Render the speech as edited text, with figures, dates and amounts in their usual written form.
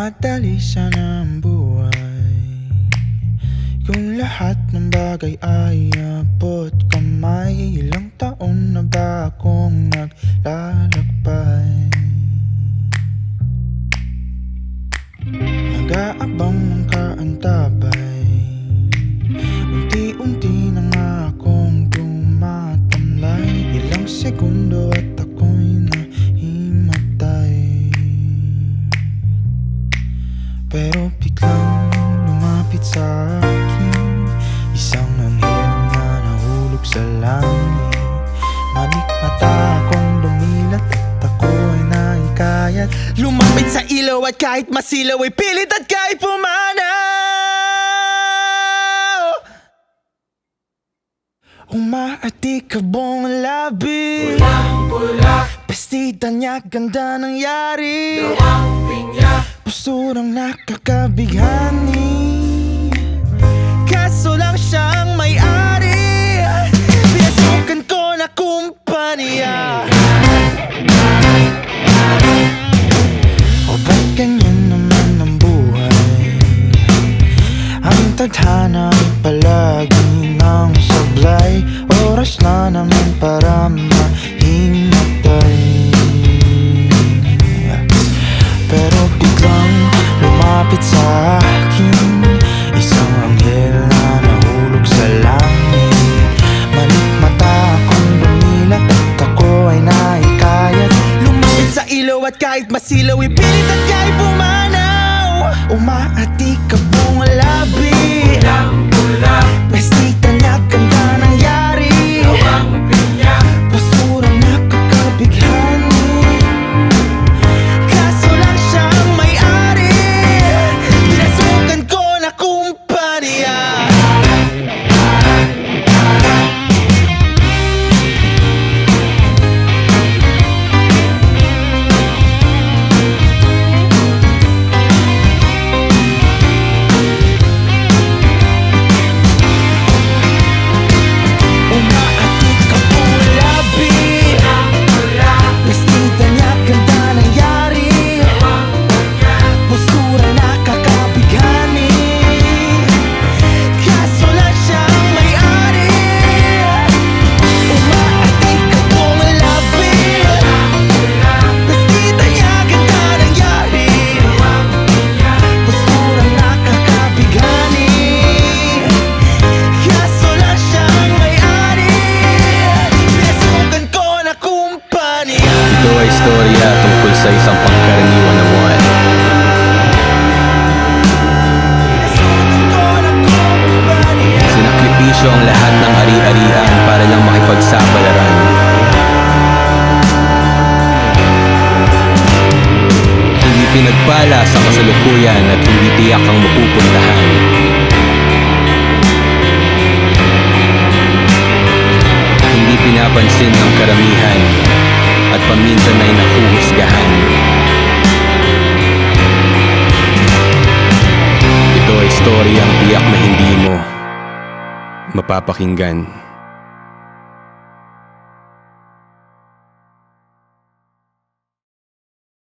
Madali sana ang buhay kung lahat ng bagay ay abot kamay. Ilang taon na ba akong naglalakbay, nag-aabang ng kaantabay. Unti-unti na nga akong tumatamlay. Ilang segundo at ako'y nahimatay. Pero biglang lumapit sa akin isang anghel na nahulog sa langit. Manikmata akong lumilat at ako ay naikayat. Lumapit sa ilaw at kahit masilaw ay pilit at kahit pumanaw. Umaatikabong labi, pulang-pula, bestida niya ganda ng yari. Lawang pinya, pusurang nakakabighani. Kaso lang siyang may-ari, pinasukan ko na kumpanya. O ba't ganyan naman ang buhay? Ang tadhana ay palagi ng sablay. Oras na naman para mahimatay. Pero biglang lumapit sa akin isang anghel na nahulog sa langit. Manikmata akong lumilat at ako ay naikayat. Lumapit sa ilaw at kahit masilaw ay pilit at kahit pumanaw. Umaatikabong labi, pulang-pula, bestida niya ganda ng yari. Lawang pinya, pusurang nakakabighani. Kaso lang siyang may-ari, pinasukan ko na kumpanya. Ito ay istorya tungkol sa isang pangkaraniwan na buwan. Sinakripisyo ang lahat ng ari-arian para lang makipagsapalaran. Hindi pinagpala sa kasalukuyan at hindi tiyak ang mapupuntahan. Hindi pinapansin ng karamihan at paminsan ay nahuhusgahan. Ito ay storyang tiyak na hindi mo mapapakinggan.